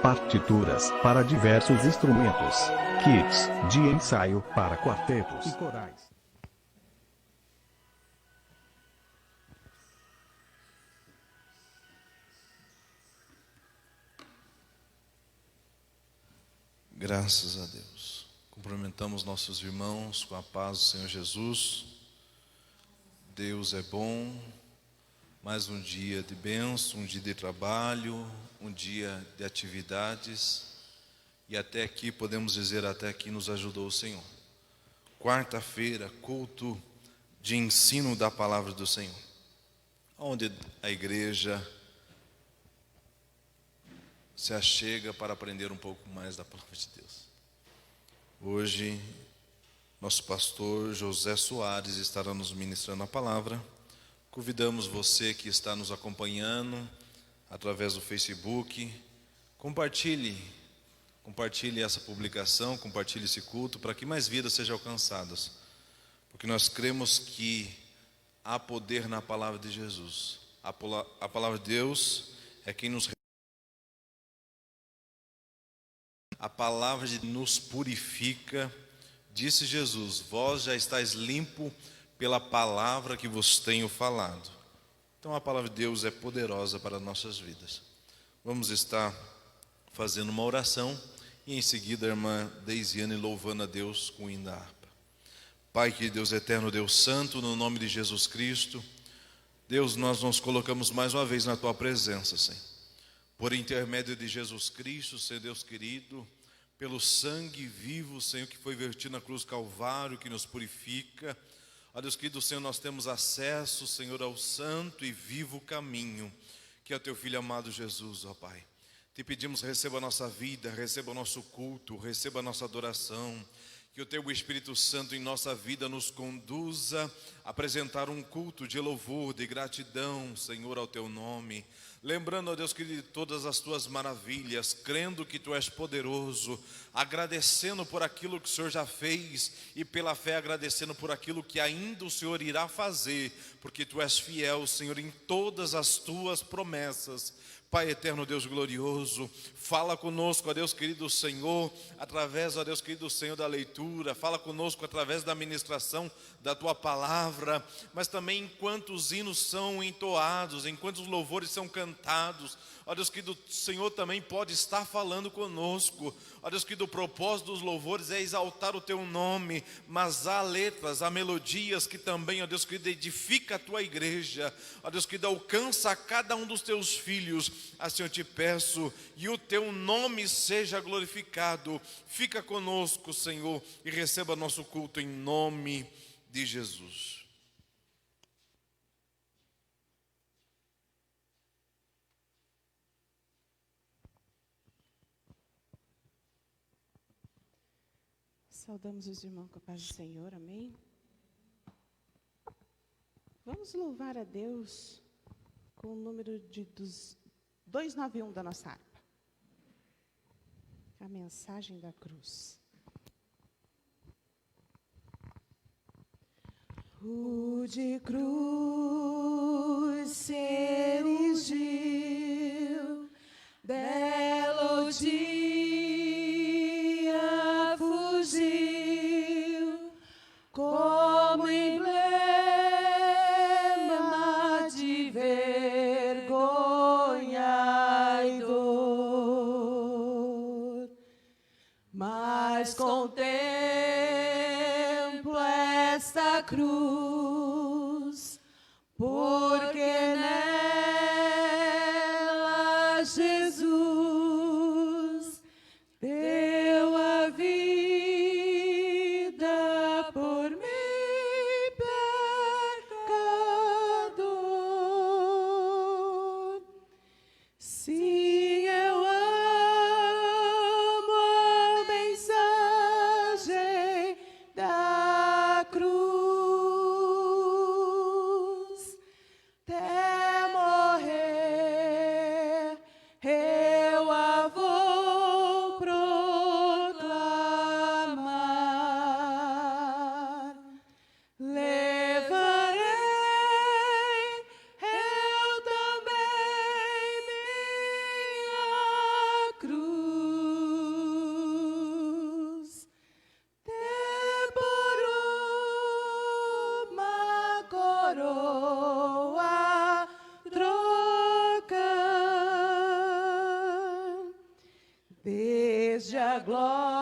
Partituras para diversos instrumentos. Kits de ensaio para quartetos e corais. Graças a Deus. Cumprimentamos nossos irmãos com a paz do Senhor Jesus. Deus é bom. Mais um dia de bênção, um dia de trabalho, um dia de atividades. E até aqui, podemos dizer, até aqui nos ajudou o Senhor. Quarta-feira, culto de ensino da palavra do Senhor, onde a igreja se achega para aprender um pouco mais da palavra de Deus. Hoje, nosso pastor José Soares estará nos ministrando a palavra. Convidamos você que está nos acompanhando através do Facebook, compartilhe essa publicação, compartilhe esse culto, para que mais vidas sejam alcançadas, porque nós cremos que há poder na palavra de Jesus. A palavra de Deus é quem nos A palavra nos purifica. Disse Jesus: vós já estáis limpo pela palavra que vos tenho falado. Então a palavra de Deus é poderosa para nossas vidas. Vamos estar fazendo uma oração e em seguida a irmã Deisiane louvando a Deus com o hino da harpa. Pai, que Deus eterno, Deus santo, no nome de Jesus Cristo, Deus, nós nos colocamos mais uma vez na tua presença, Senhor. Por intermédio de Jesus Cristo, Senhor Deus querido, pelo sangue vivo, Senhor, que foi vertido na cruz Calvário, que nos purifica. Ó Deus querido, Senhor, nós temos acesso, Senhor, ao santo e vivo caminho, que é o teu Filho amado Jesus, ó Pai. Te pedimos, receba a nossa vida, receba o nosso culto, receba a nossa adoração. Que o teu Espírito Santo em nossa vida nos conduza a apresentar um culto de louvor, de gratidão, Senhor, ao teu nome. Lembrando, ó Deus, que de todas as tuas maravilhas, crendo que tu és poderoso, agradecendo por aquilo que o Senhor já fez e pela fé agradecendo por aquilo que ainda o Senhor irá fazer, porque tu és fiel, Senhor, em todas as tuas promessas. Pai eterno, Deus glorioso, fala conosco, ó Deus querido Senhor, através, ó Deus querido Senhor, da leitura, fala conosco através da ministração da tua palavra, mas também enquanto os hinos são entoados, enquanto os louvores são cantados, ó Deus querido Senhor também pode estar falando conosco. Ó Deus querido, o propósito dos louvores é exaltar o teu nome, mas há letras, há melodias que também, ó Deus querido, edifica a tua igreja. Ó Deus querido, alcança a cada um dos teus filhos. Assim eu te peço, e o teu nome seja glorificado. Fica conosco, Senhor, e receba nosso culto em nome de Jesus. Saudamos os irmãos com a paz do Senhor, amém? Vamos louvar a Deus com o número dos 291 da nossa harpa. A mensagem da cruz. Rude cruz se erigiu, dela o dia fugiu, como emblema de vergonha e dor. Mas contemplo esta cruz, porque nela Jesus deu a vida por mim, pecador. Sim, eu amo a mensagem da cruz. glória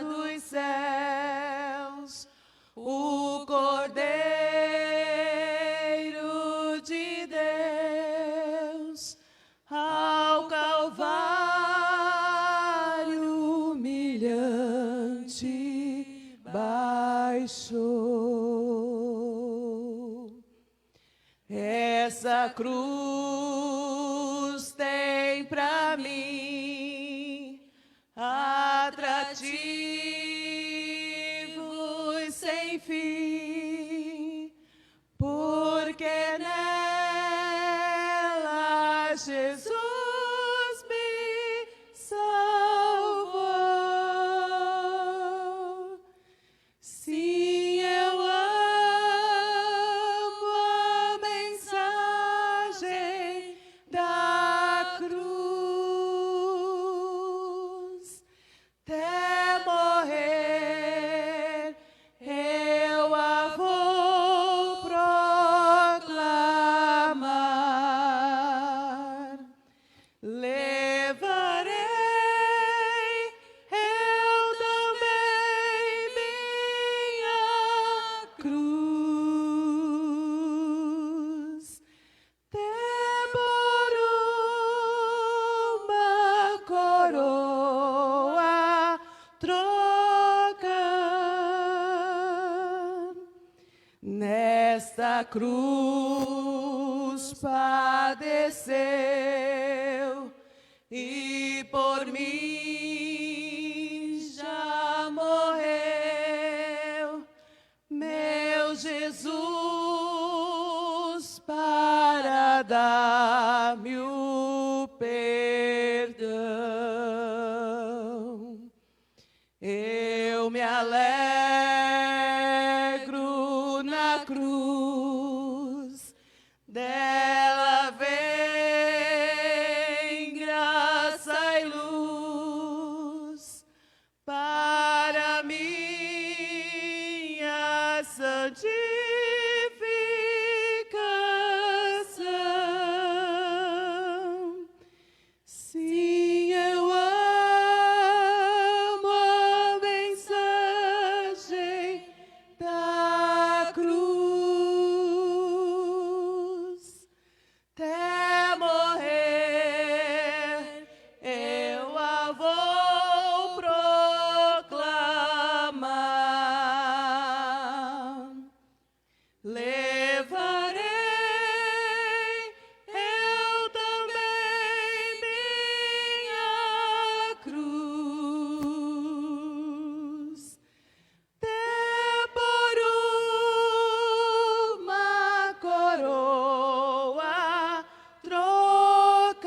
dos céus, o Cordeiro de Deus ao Calvário humilhante baixou. Essa cruz tem pra mim atrativos sem fim, porque nela Jesus me salvou. Sim, eu amo a mensagem da cruz. Até morrer eu a vou proclamar. Levarei eu também minha cruz, até por uma coroa trocar. Nesta cruz padeceu e por mim já morreu meu Jesus para dar-me o perdão. Eu me alegro na cruz, dela vem graça e luz para minha santificação. Sim, eu amo a mensagem da cruz. Até morrer eu a vou proclamar. Levarei eu também minha cruz, até por uma coroa trocar.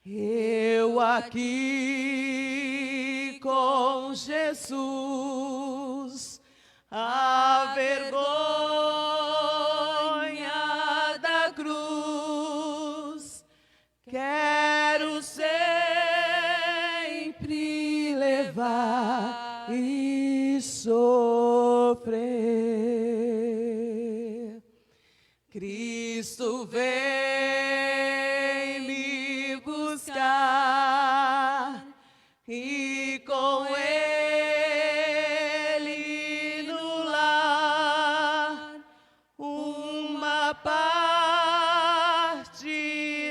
Eu aqui com Jesus, a vergonha da cruz, quero sempre levar e sofrer. Cristo vem me buscar e com Ele no lar uma parte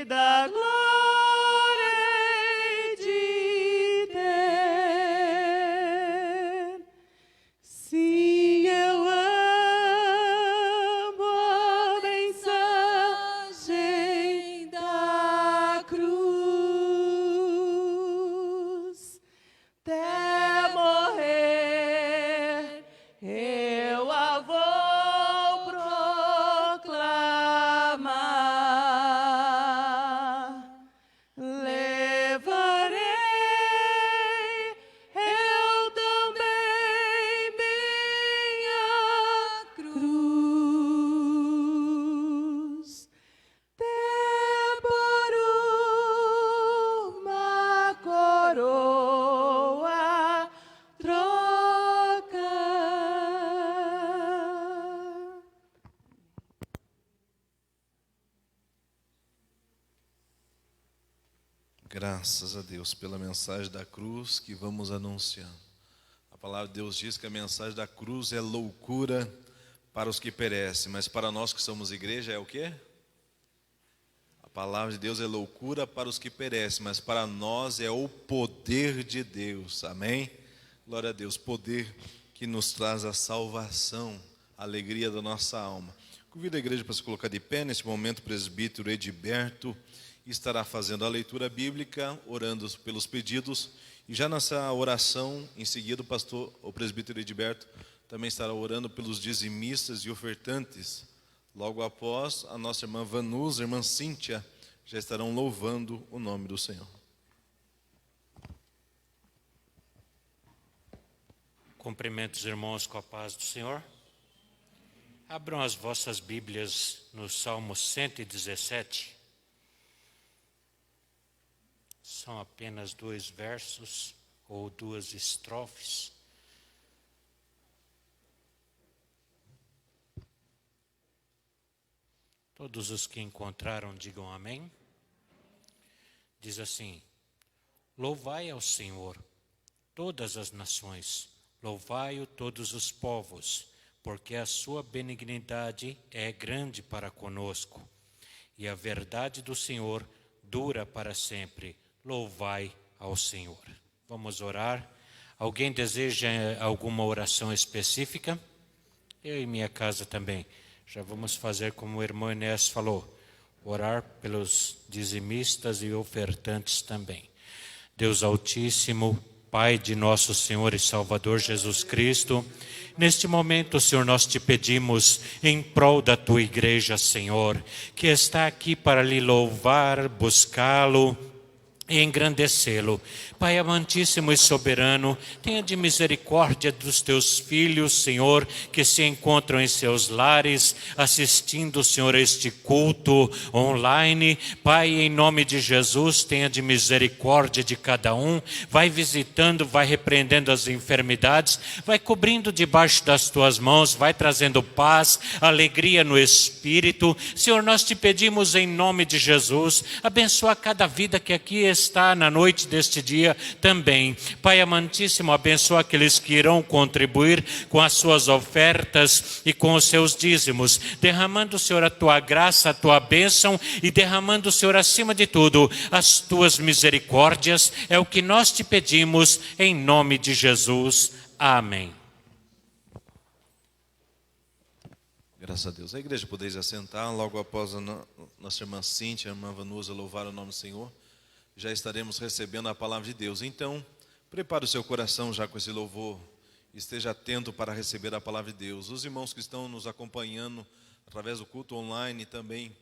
da glória hei de ter. Se Graças a Deus pela mensagem da cruz que vamos anunciando. A palavra de Deus diz que a mensagem da cruz é loucura para os que perecem, mas para nós que somos igreja é o quê? A palavra de Deus é loucura para os que perecem, mas para nós é o poder de Deus. Amém? Glória a Deus, poder que nos traz a salvação, a alegria da nossa alma. Convido a igreja para se colocar de pé. Neste momento, o presbítero Edilberto estará fazendo a leitura bíblica, orando pelos pedidos. E já nessa oração, em seguida, o presbítero Edilberto também estará orando pelos dizimistas e ofertantes. Logo após, a nossa irmã Vanusa, a irmã Cíntia, já estarão louvando o nome do Senhor. Cumprimento os irmãos com a paz do Senhor. Abram as vossas Bíblias no Salmo 117. São apenas 2 versos ou 2 estrofes. Todos os que encontraram digam amém. Diz assim: louvai ao Senhor todas as nações, louvai-o todos os povos, porque a sua benignidade é grande para conosco, e a verdade do Senhor dura para sempre. Louvai ao Senhor. Vamos orar. Alguém deseja alguma oração específica? Eu e minha casa também. Já vamos fazer como o irmão Inés falou, orar pelos dizimistas e ofertantes também. Deus Altíssimo, Pai de nosso Senhor e Salvador Jesus Cristo, neste momento, Senhor, nós te pedimos em prol da tua igreja, Senhor, que está aqui para lhe louvar, buscá-lo e engrandecê-lo. Pai amantíssimo e soberano, tenha de misericórdia dos teus filhos, Senhor, que se encontram em seus lares, assistindo, Senhor, a este culto online. Pai, em nome de Jesus, tenha de misericórdia de cada um, vai visitando, vai repreendendo as enfermidades, vai cobrindo debaixo das tuas mãos, vai trazendo paz, alegria no Espírito. Senhor, nós te pedimos em nome de Jesus, abençoa cada vida que aqui está na noite deste dia também. Pai amantíssimo, abençoa aqueles que irão contribuir com as suas ofertas e com os seus dízimos, derramando, Senhor, a tua graça, a tua bênção e derramando, Senhor, acima de tudo, as tuas misericórdias. É o que nós te pedimos em nome de Jesus. Amém. Graças a Deus. A igreja podeis assentar. Logo após a nossa irmã Cíntia, a irmã Vanusa louvar o nome do Senhor, já estaremos recebendo a palavra de Deus. Então, prepare o seu coração já com esse louvor. Esteja atento para receber a palavra de Deus. Os irmãos que estão nos acompanhando através do culto online também,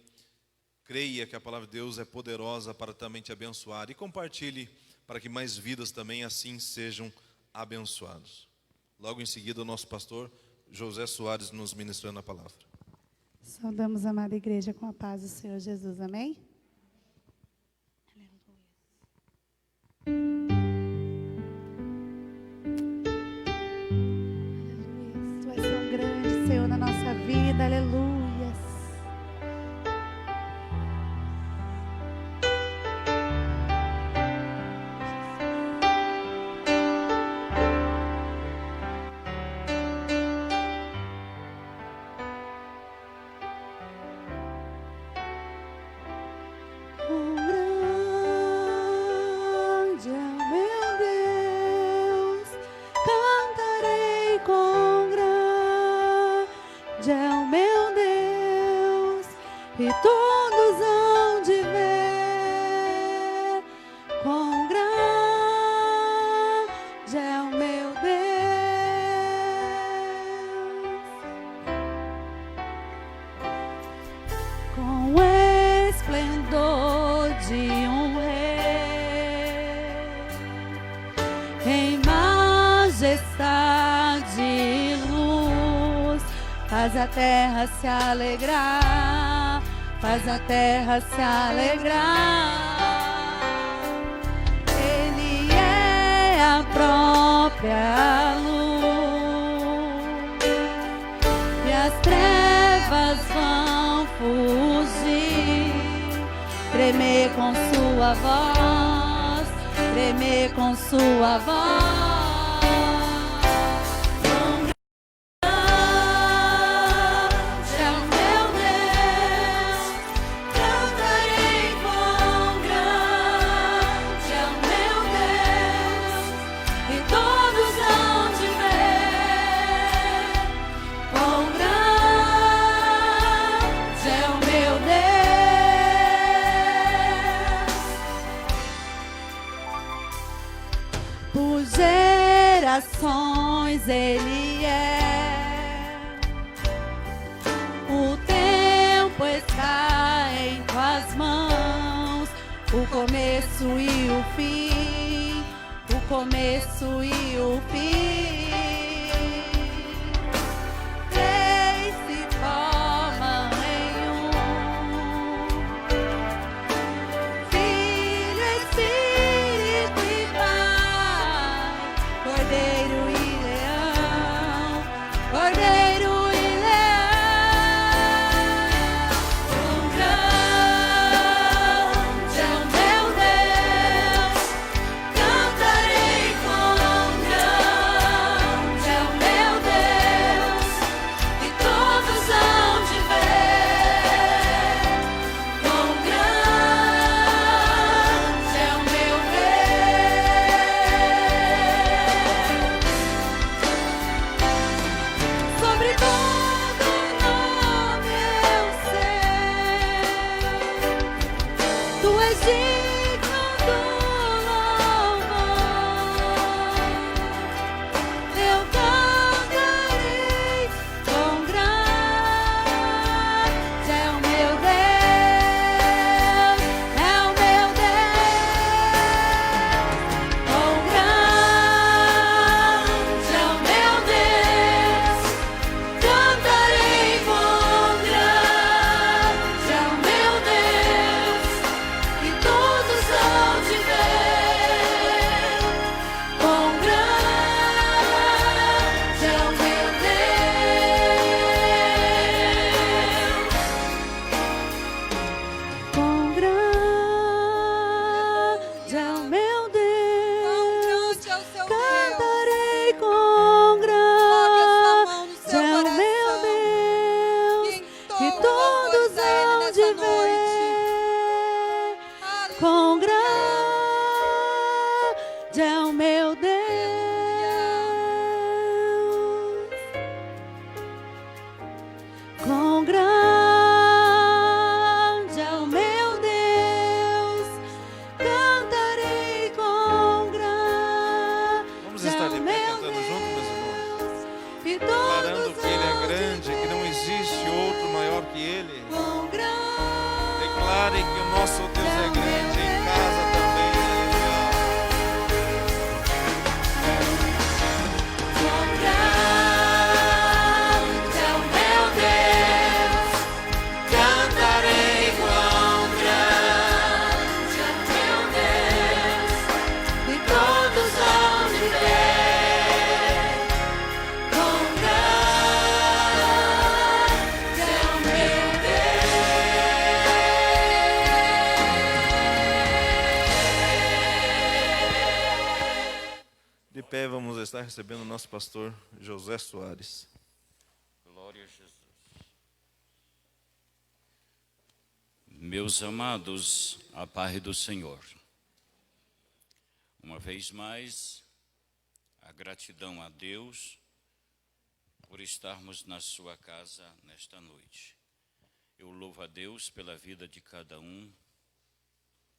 creia que a palavra de Deus é poderosa para também te abençoar. E compartilhe para que mais vidas também assim sejam abençoados. Logo em seguida, o nosso pastor José Soares nos ministrando a palavra. Saudamos a amada igreja com a paz do Senhor Jesus. Amém? Aleluia. Tu és tão grande, Senhor, na nossa vida. Aleluia. E todos hão de ver quão grande é o meu Deus, com o esplendor de um rei, em majestade e luz, faz a terra se alegrar. Faz a terra se alegrar. Ele é a própria luz, e as trevas vão fugir, tremer com sua voz. tremer com sua voz. Ele é. O tempo está em tuas mãos, o começo e o fim, o começo e o fim. Três se formam em um. Filho, Espírito e Pai, Cordeiro e Cordeiro e leão, quão grande é o meu Deus, cantarei quão grande é o meu Deus, e todos hão de ver, quão grande é o meu Deus. Sobre todo nome eu sei, tu és digno do louvor. Eu cantarei, quão grande é o meu Deus, é o meu Deus. Quão grande é o meu Deus. Cantarei quão grande é o meu Deus, e todos hão de ver, quão grande é o meu Deus, quão grande é o meu Deus, cantarei quão grande é o meu Deus, e todos hão de ver, quão grande é o meu Deus, quão grande é o meu Deus, cantarei quão grande Vamos é estar o de pé meu cantando junto, meus irmãos. Deus, e Declarando todos que Ele é hão de grande, que não existe outro maior que Ele. quão grande. Declare que o nosso Deus é grande, em casa também. Quão grande é o meu Deus, cantarei quão grande é o meu Deus, e todos hão de ver, quão grande é o meu Deus. De pé, vamos estar recebendo o nosso pastor José Soares. Glória a Jesus. Meus amados, a paz do Senhor. Uma vez mais, a gratidão a Deus por estarmos na sua casa nesta noite. Eu louvo a Deus pela vida de cada um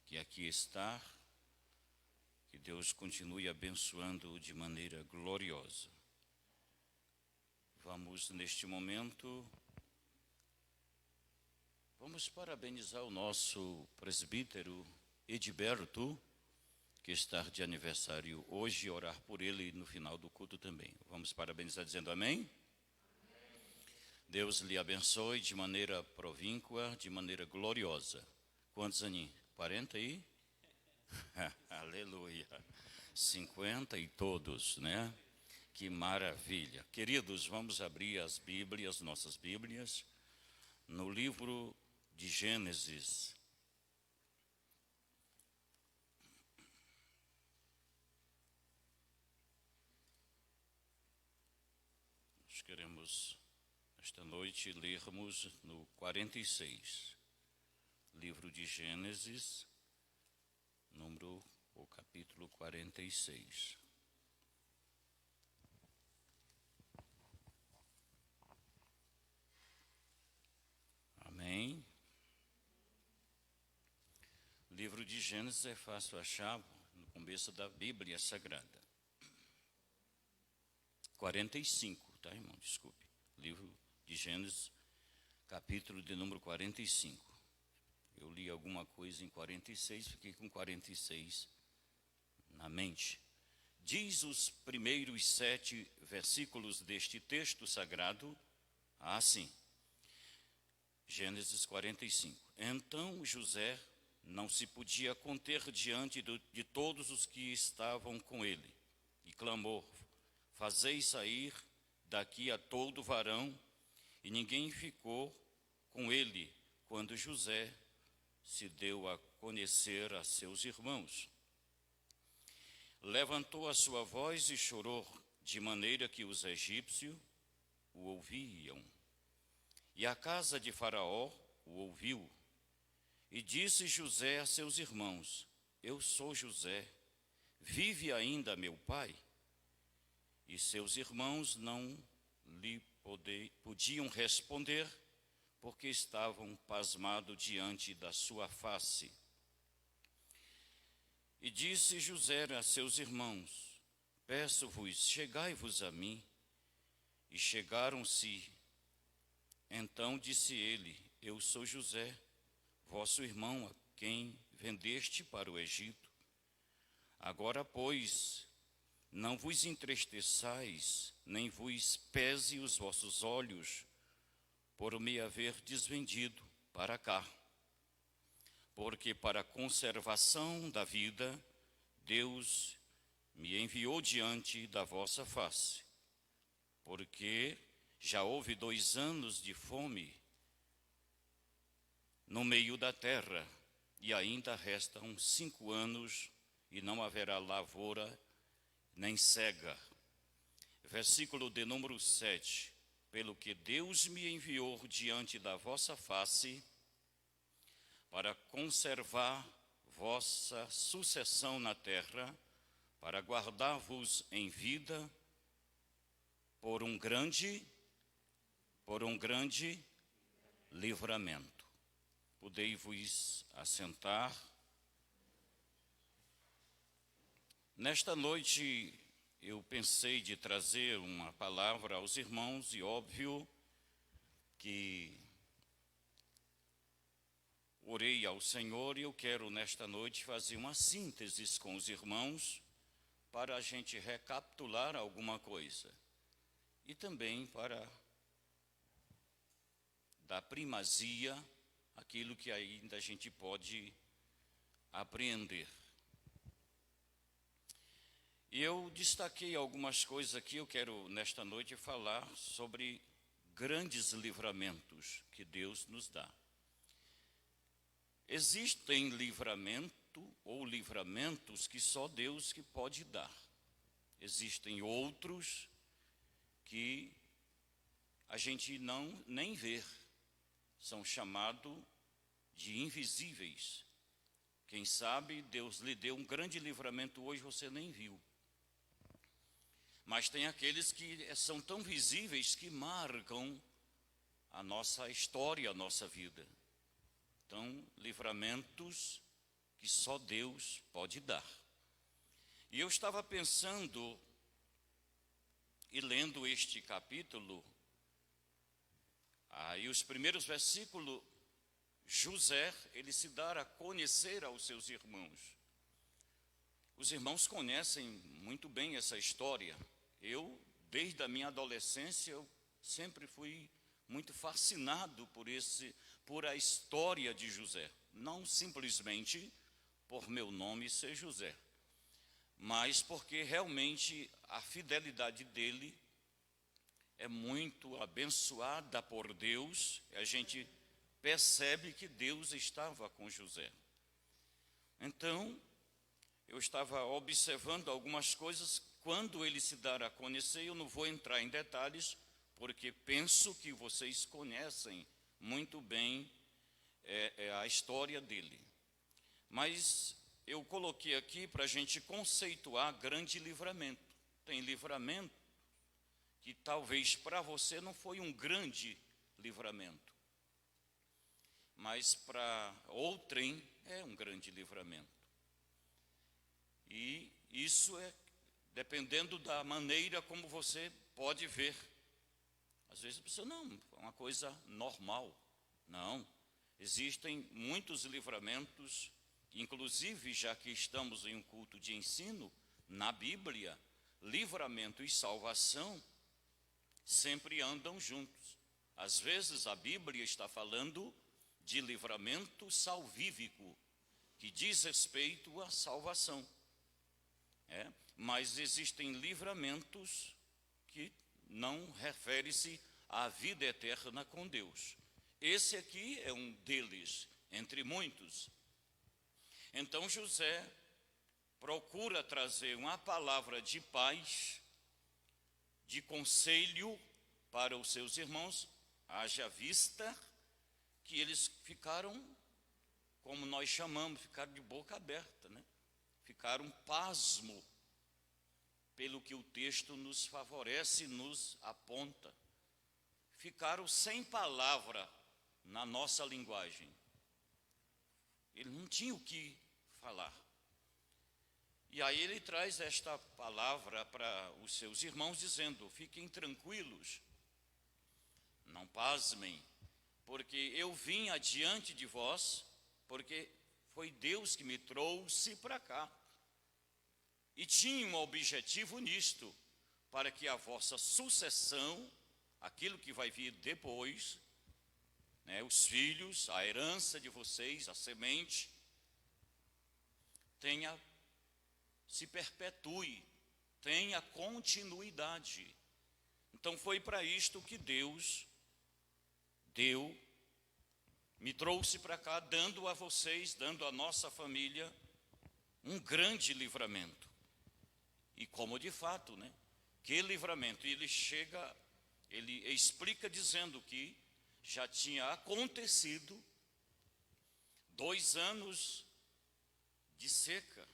que aqui está. Que Deus continue abençoando de maneira gloriosa. Vamos, neste momento, vamos parabenizar o nosso presbítero Edilberto, que está de aniversário hoje, e orar por ele no final do culto também. Vamos parabenizar dizendo amém? Deus lhe abençoe de maneira provínqua, de maneira gloriosa. Quantos aninhos? 40 aí? Aleluia. 50 e todos, né? Que maravilha. Queridos, vamos abrir as Bíblias, nossas Bíblias, no livro de Gênesis. Nós queremos, esta noite, lermos no 46, livro de Gênesis, o capítulo 46. Amém? O livro de Gênesis é fácil achar no começo da Bíblia Sagrada. 45, tá, irmão? Desculpe. Livro de Gênesis, capítulo de número 45. Eu li alguma coisa em 46, fiquei com 46 na mente. Diz os primeiros 7 versículos deste texto sagrado assim. Gênesis 45. Então José não se podia conter diante de todos os que estavam com ele, e clamou: fazei sair daqui a todo varão. E ninguém ficou com ele quando José se deu a conhecer a seus irmãos. Levantou a sua voz e chorou, de maneira que os egípcios o ouviam. E a casa de Faraó o ouviu. E disse José a seus irmãos: eu sou José, vive ainda meu pai? E seus irmãos não lhe podiam responder, porque estavam pasmados diante da sua face. E disse José a seus irmãos: peço-vos, chegai-vos a mim. E chegaram-se. Então disse ele: eu sou José, vosso irmão, a quem vendeste para o Egito. Agora, pois, não vos entristeçais, nem vos pese os vossos olhos, por me haver desvendido para cá. Porque para a conservação da vida, Deus me enviou diante da vossa face. Porque já houve 2 anos de fome no meio da terra, e ainda restam 5 anos, e não haverá lavoura nem cega. Versículo de número 7. Pelo que Deus me enviou diante da vossa face, para conservar vossa sucessão na terra, para guardar-vos em vida, por um grande livramento. Podei-vos assentar. Nesta noite eu pensei de trazer uma palavra aos irmãos, e óbvio que orei ao Senhor, e eu quero nesta noite fazer uma síntese com os irmãos para a gente recapitular alguma coisa, e também para dar primazia àquilo que ainda a gente pode apreender. E eu destaquei algumas coisas aqui. Eu quero nesta noite falar sobre grandes livramentos que Deus nos dá. Existem livramentos que só Deus que pode dar. Existem outros que a gente nem vê. São chamados de invisíveis. Quem sabe Deus lhe deu um grande livramento hoje, você nem viu. Mas tem aqueles que são tão visíveis que marcam a nossa história, a nossa vida. Então, livramentos que só Deus pode dar. E eu estava pensando e lendo este capítulo, aí os primeiros versículos, José, ele se dá a conhecer aos seus irmãos. Os irmãos conhecem muito bem essa história. Eu, desde a minha adolescência, eu sempre fui muito fascinado por a história de José. Não simplesmente por meu nome ser José, mas porque realmente a fidelidade dele é muito abençoada por Deus. A gente percebe que Deus estava com José. Então, eu estava observando algumas coisas. Quando ele se dar a conhecer, eu não vou entrar em detalhes, porque penso que vocês conhecem muito bem a história dele. Mas eu coloquei aqui para a gente conceituar grande livramento. Tem livramento que talvez para você não foi um grande livramento, mas para outrem é um grande livramento. E isso é dependendo da maneira como você pode ver. Às vezes a pessoa, não, é uma coisa normal. Não, existem muitos livramentos, inclusive, já que estamos em um culto de ensino, na Bíblia, livramento e salvação sempre andam juntos. Às vezes a Bíblia está falando de livramento salvífico, que diz respeito à salvação. Mas existem livramentos que não refere-se à vida eterna com Deus. Esse aqui é um deles, entre muitos. Então José procura trazer uma palavra de paz, de conselho para os seus irmãos, haja vista que eles ficaram, como nós chamamos, ficaram de boca aberta, né? Ficaram pasmo, pelo que o texto nos favorece, nos aponta. Ficaram sem palavra na nossa linguagem. Ele não tinha o que falar. E aí ele traz esta palavra para os seus irmãos, dizendo: fiquem tranquilos, não pasmem, porque eu vim adiante de vós, porque foi Deus que me trouxe para cá. E tinha um objetivo nisto, para que a vossa sucessão, aquilo que vai vir depois, né, os filhos, a herança de vocês, a semente, se perpetue, tenha continuidade. Então foi para isto que Deus me trouxe para cá, dando a vocês, dando à nossa família, um grande livramento. E como de fato, né? Que livramento? E ele explica dizendo que já tinha acontecido 2 anos de seca,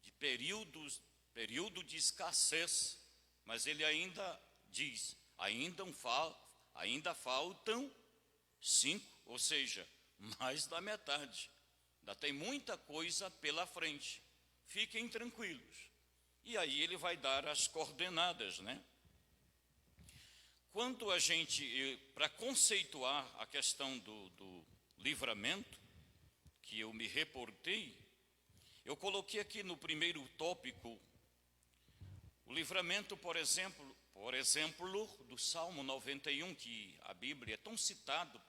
de período de escassez, mas ele ainda diz, ainda faltam 5, ou seja, mais da metade. Ainda tem muita coisa pela frente. Fiquem tranquilos. E aí ele vai dar as coordenadas, né? Quando a gente, para conceituar a questão do livramento, que eu me reportei, eu coloquei aqui no primeiro tópico, o livramento, por exemplo, do Salmo 91, que a Bíblia é tão citado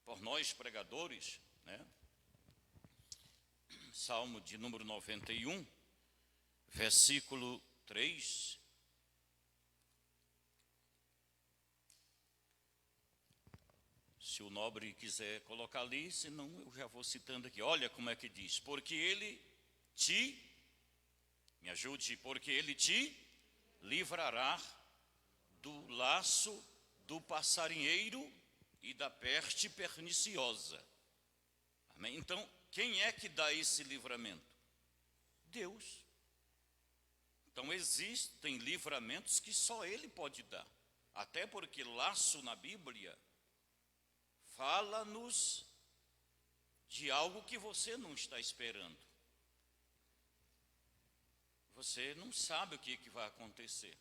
por nós pregadores, né? Salmo de número 91, versículo 3. Se o nobre quiser colocar ali, senão eu já vou citando aqui. Olha como é que diz: porque ele me ajude, porque ele te livrará do laço do passarinheiro e da peste perniciosa. Amém? Então, quem é que dá esse livramento? Deus. Então existem livramentos que só Ele pode dar. Até porque laço na Bíblia fala-nos de algo que você não está esperando. Você não sabe o que vai acontecer.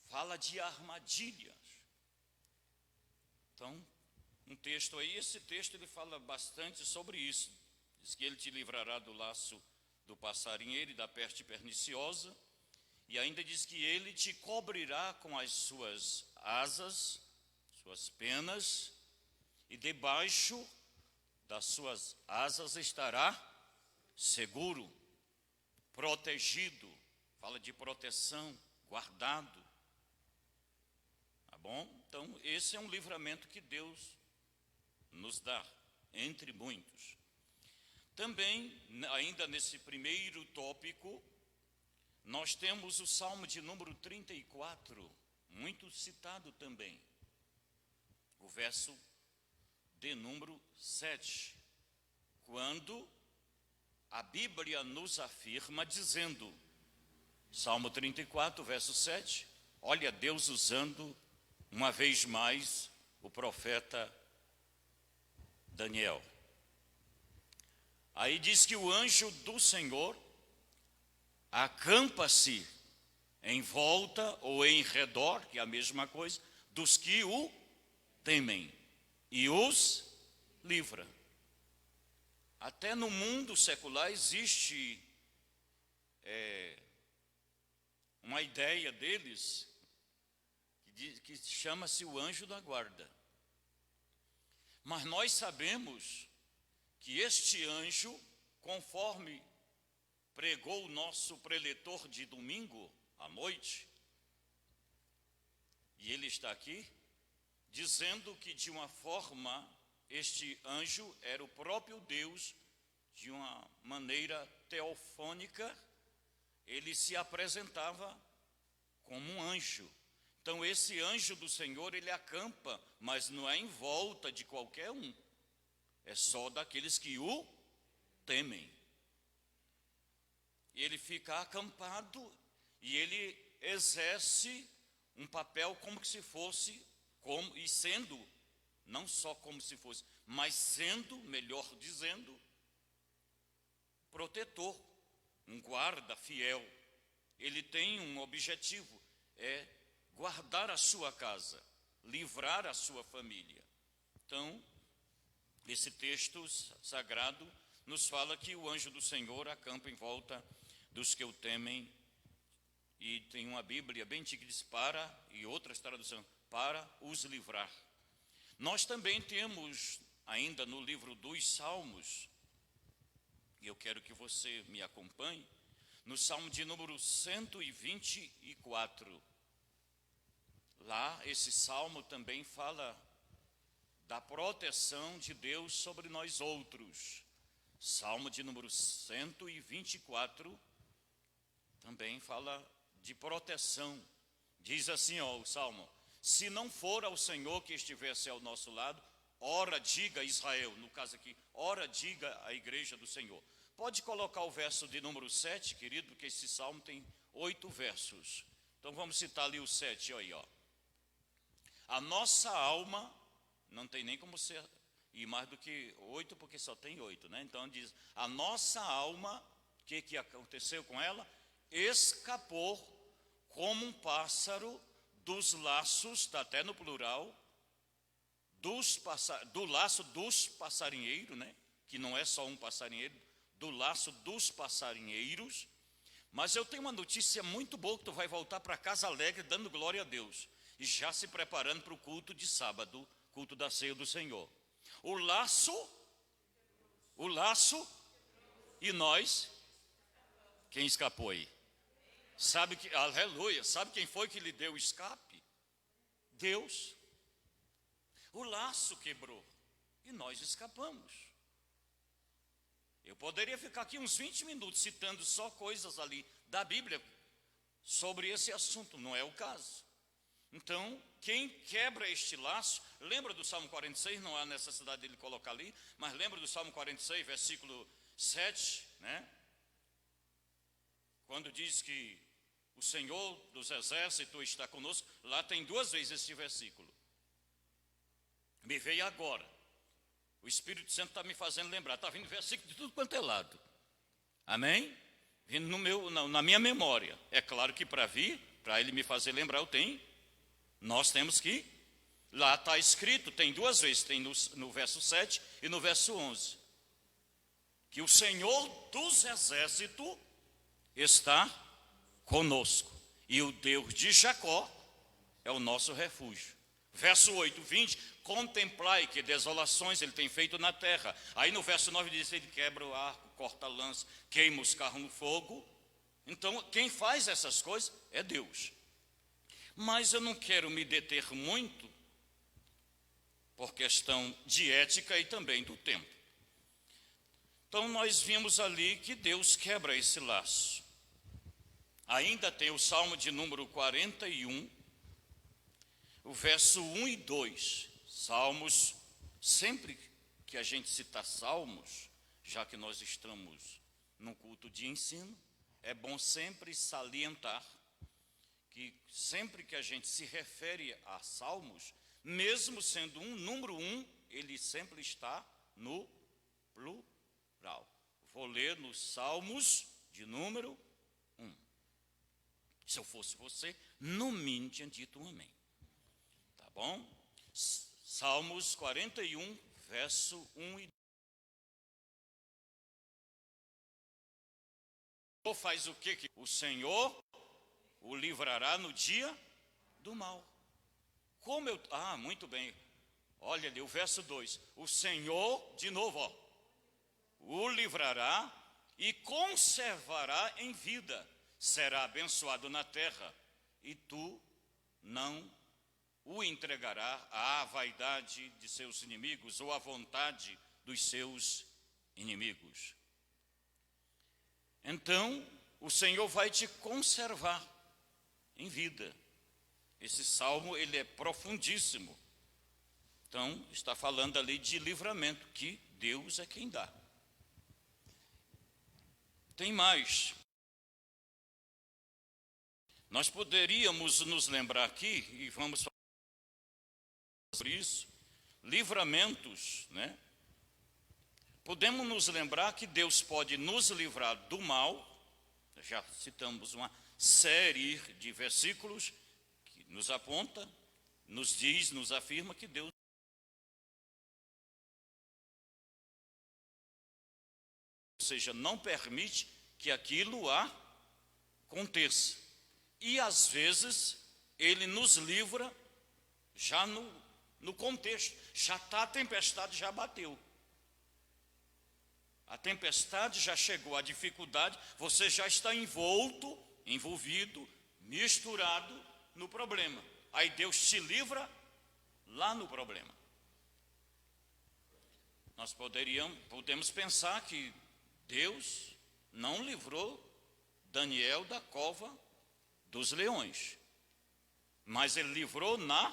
Fala de armadilhas. Então, um texto aí, esse texto ele fala bastante sobre isso. Diz que Ele te livrará do laço do passarinheiro e da peste perniciosa, e ainda diz que Ele te cobrirá com as suas asas, suas penas, e debaixo das suas asas estará seguro, protegido. Fala de proteção, guardado. Tá bom? Então, esse é um livramento que Deus nos dá, entre muitos. Também, ainda nesse primeiro tópico, nós temos o Salmo de número 34, muito citado também. O verso de número 7, quando a Bíblia nos afirma dizendo, Salmo 34, verso 7, olha Deus usando uma vez mais o profeta Daniel. Aí diz que o anjo do Senhor acampa-se em volta ou em redor, que é a mesma coisa, dos que o temem e os livra. Até no mundo secular existe uma ideia deles que chama-se o anjo da guarda. Mas nós sabemos que este anjo, conforme pregou o nosso preletor de domingo à noite, e ele está aqui, dizendo que de uma forma este anjo era o próprio Deus, de uma maneira teofônica, ele se apresentava como um anjo. Então esse anjo do Senhor, ele acampa, mas não é em volta de qualquer um, é só daqueles que o temem. Ele fica acampado e ele exerce um papel como se fosse, e sendo, não só como se fosse, mas sendo, melhor dizendo, protetor, um guarda fiel. Ele tem um objetivo, é guardar a sua casa, livrar a sua família. Então, esse texto sagrado nos fala que o anjo do Senhor acampa em volta dos que o temem, e tem uma Bíblia bem antiga que diz para, e outras traduções, para os livrar. Nós também temos, ainda no livro dos Salmos, e eu quero que você me acompanhe, no Salmo de número 124, lá esse Salmo também fala da proteção de Deus sobre nós outros. Salmo de número 124, também fala de proteção. Diz assim, ó, o Salmo: se não for ao Senhor que estivesse ao nosso lado, ora diga Israel, no caso aqui, ora diga a igreja do Senhor. Pode colocar o verso de número 7, querido, porque esse Salmo tem 8 versos. Então vamos citar ali o 7, aí, ó. A nossa alma, não tem nem como ser ir mais do que 8, porque só tem 8, né? Então diz, a nossa alma, o que aconteceu com ela? Escapou como um pássaro dos laços, está até no plural, do laço dos passarinheiros, né? Que não é só um passarinheiro, do laço dos passarinheiros. Mas eu tenho uma notícia muito boa, que tu vai voltar para casa alegre, dando glória a Deus, e já se preparando para o culto de sábado, culto da ceia do Senhor. O laço, e nós, quem escapou aí? Sabe que, aleluia, sabe quem foi que lhe deu o escape? Deus. O laço quebrou e nós escapamos. Eu poderia ficar aqui uns 20 minutos citando só coisas ali da Bíblia sobre esse assunto, não é o caso. Então, quem quebra este laço, lembra do Salmo 46, não há necessidade dele colocar ali, mas lembra do Salmo 46, versículo 7, né? Quando diz que o Senhor dos exércitos está conosco, lá tem 2 vezes esse versículo. Me veio agora. O Espírito Santo está me fazendo lembrar, está vindo versículo de tudo quanto é lado. Amém? Vindo na minha memória. É claro que para ele me fazer lembrar, nós temos que, lá está escrito, tem 2 vezes, tem no verso 7 e no verso 11, que o Senhor dos exércitos está conosco, e o Deus de Jacó é o nosso refúgio. Verso 8, 20, contemplai que desolações ele tem feito na terra. Aí no verso 9 diz, ele quebra o arco, corta a lança, queima os carros no fogo. Então quem faz essas coisas é Deus. Mas eu não quero me deter muito, por questão de ética e também do tempo. Então nós vimos ali que Deus quebra esse laço. Ainda tem o Salmo de número 41, o verso 1 e 2. Salmos, sempre que a gente citar salmos, já que nós estamos num culto de ensino, é bom sempre salientar que sempre que a gente se refere a salmos, mesmo sendo um número 1, ele sempre está no plural. Vou ler nos Salmos de número 1. Se eu fosse você, no mínimo tinha dito um amém. Tá bom? Salmos 41, verso 1 e 2. Faz o que? O Senhor o livrará no dia do mal. Como eu... muito bem. Olha ali o verso 2. O Senhor, de novo, o livrará e conservará em vida. Será abençoado na terra, e tu não o entregará à vaidade de seus inimigos ou à vontade dos seus inimigos. Então, o Senhor vai te conservar em vida. Esse salmo, ele é profundíssimo. Então, está falando ali de livramento, que Deus é quem dá. Tem mais. Nós poderíamos nos lembrar aqui, e vamos falar sobre isso, livramentos, né? Podemos nos lembrar que Deus pode nos livrar do mal. Já citamos uma série de versículos que nos aponta, nos diz, nos afirma que Deus, ou seja, não permite que aquilo aconteça. E às vezes ele nos livra já no contexto, já está a tempestade, já bateu. A tempestade já chegou, a dificuldade, você já está envolvido, misturado no problema. Aí Deus te livra lá no problema. Nós podemos pensar que Deus não livrou Daniel da cova dos leões, mas ele livrou na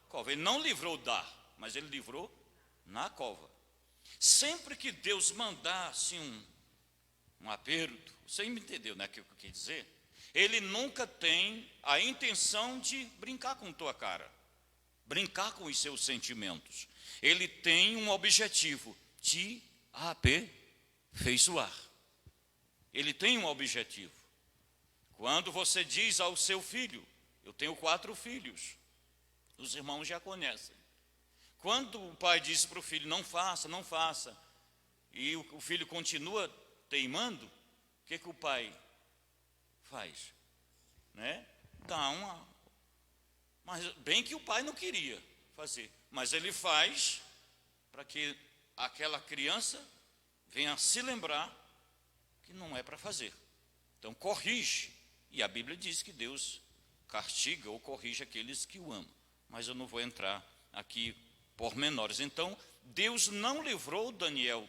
cova. Ele não livrou mas ele livrou na cova. Sempre que Deus mandar assim um aperto, você me entendeu, né, o que eu quis dizer? Ele nunca tem a intenção de brincar com tua cara, brincar com os seus sentimentos. Ele tem um objetivo, te aperfeiçoar. Ele tem um objetivo. Quando você diz ao seu filho, eu tenho 4 filhos, os irmãos já conhecem. Quando o pai diz para o filho, não faça, e o filho continua teimando, o que o pai faz? Né? Mas bem que o pai não queria fazer, mas ele faz para que aquela criança venha se lembrar que não é para fazer. Então corrige, e a Bíblia diz que Deus castiga ou corrige aqueles que o amam, mas eu não vou entrar aqui pormenores. Então, Deus não livrou Daniel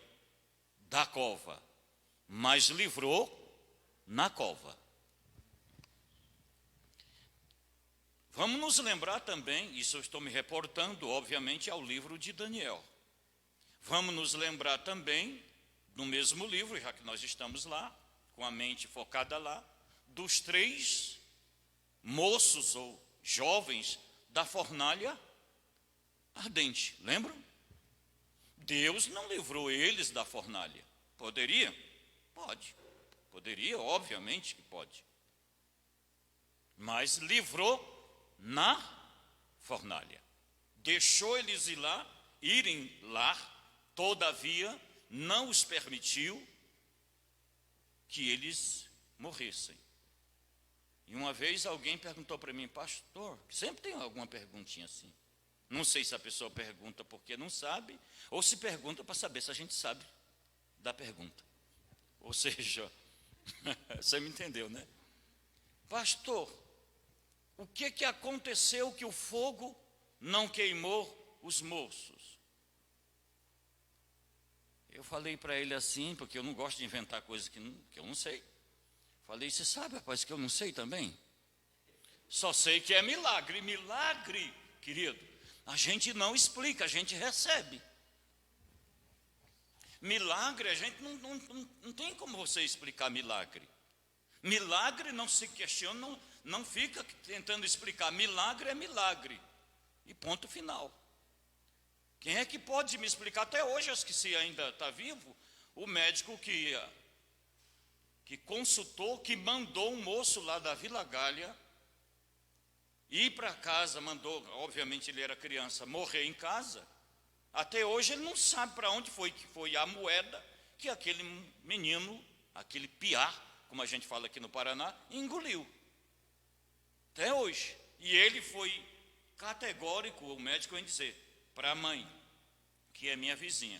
da cova, mas livrou na cova. Vamos nos lembrar também, isso eu estou me reportando, obviamente, ao livro de Daniel. Vamos nos lembrar também, no mesmo livro, já que nós estamos lá, com a mente focada lá, dos 3 moços ou jovens da fornalha ardente, lembram? Deus não livrou eles da fornalha. Poderia? Pode. Poderia, obviamente que pode. Mas livrou na fornalha. Deixou eles irem lá, todavia não os permitiu que eles morressem. E uma vez alguém perguntou para mim, pastor, sempre tem alguma perguntinha assim. Não sei se a pessoa pergunta porque não sabe, ou se pergunta para saber se a gente sabe da pergunta. Ou seja, você me entendeu, né? Pastor, o que aconteceu que o fogo não queimou os moços? Eu falei para ele assim, porque eu não gosto de inventar coisas que eu não sei. Falei, você sabe, rapaz, que eu não sei também? Só sei que é milagre. Milagre, querido, a gente não explica, a gente recebe. Milagre, a gente não tem como você explicar milagre. Milagre não se questiona, não fica tentando explicar. Milagre é milagre. E ponto final. Quem é que pode me explicar? Até hoje, acho que se ainda está vivo, o médico que consultou, que mandou um moço lá da Vila Galha ir para casa, mandou, obviamente ele era criança, morrer em casa. Até hoje ele não sabe para onde foi que foi a moeda que aquele menino, aquele piá, como a gente fala aqui no Paraná, engoliu. Até hoje. E ele foi categórico, o médico, em dizer para a mãe, que é minha vizinha,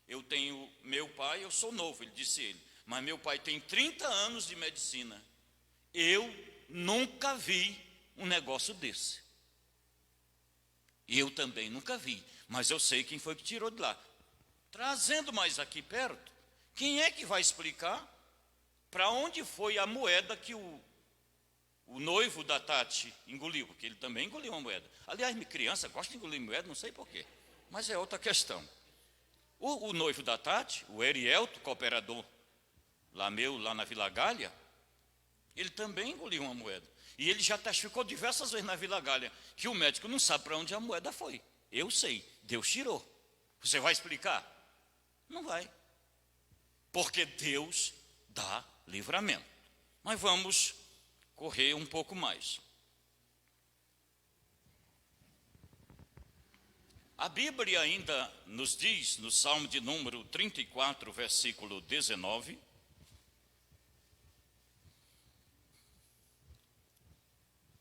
eu tenho meu pai, eu sou novo, ele disse ele, mas meu pai tem 30 anos de medicina. Eu nunca vi um negócio desse. Eu também nunca vi, mas eu sei quem foi que tirou de lá. Trazendo mais aqui perto, quem é que vai explicar para onde foi a moeda que o noivo da Tati engoliu? Porque ele também engoliu uma moeda. Aliás, minha criança gosta de engolir moeda, não sei porquê, mas é outra questão. O noivo da Tati, o Erielto, cooperador lá na Vila Galha, ele também engoliu uma moeda. E ele já testificou diversas vezes na Vila Galha que o médico não sabe para onde a moeda foi. Eu sei, Deus tirou. Você vai explicar? Não vai. Porque Deus dá livramento. Mas vamos correr um pouco mais. A Bíblia ainda nos diz, no Salmo de número 34, versículo 19,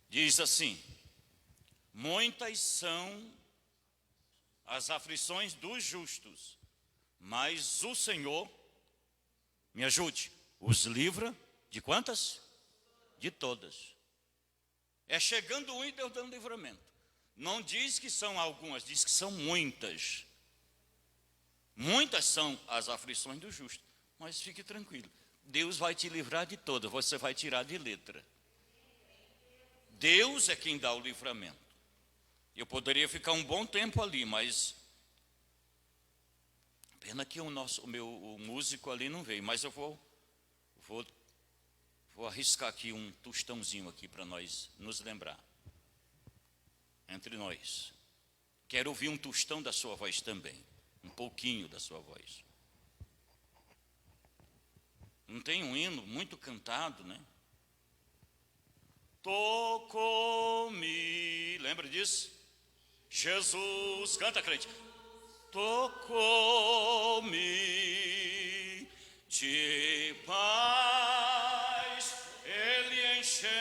diz assim: muitas são as aflições dos justos, mas o Senhor, me ajude, os livra de quantas? De todas. É chegando um e Deus dando livramento. Não diz que são algumas, diz que são muitas. Muitas são as aflições do justo, mas fique tranquilo, Deus vai te livrar de todas, você vai tirar de letra. Deus é quem dá o livramento. Eu poderia ficar um bom tempo ali, mas pena que o músico ali não veio, mas eu vou arriscar aqui um tostãozinho aqui para nós nos lembrar. Entre nós. Quero ouvir um tostão da sua voz também, um pouquinho da sua voz. Não tem um hino muito cantado, né? Tocou-me, lembra disso? Jesus, canta, crente. Tocou-me de paz, Ele encheu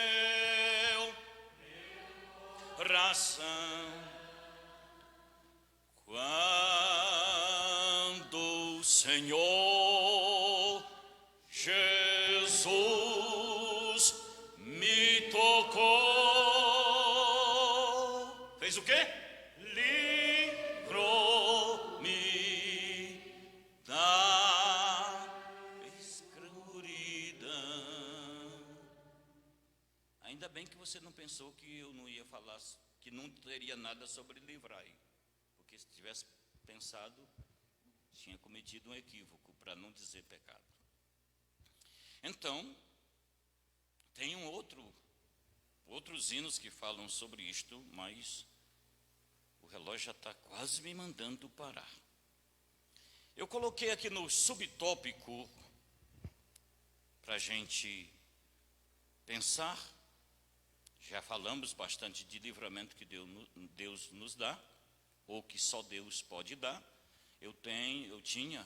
ração. Quando o Senhor Jesus me tocou, fez o quê? Livrou-me da escuridão. Ainda bem que você não pensou que eu não ia falar, que não teria nada sobre livrai, porque se tivesse pensado, tinha cometido um equívoco, para não dizer pecado. Então, tem outros hinos que falam sobre isto, mas o relógio já está quase me mandando parar. Eu coloquei aqui no subtópico, para a gente pensar. Já falamos bastante de livramento que Deus nos dá, ou que só Deus pode dar. Eu tinha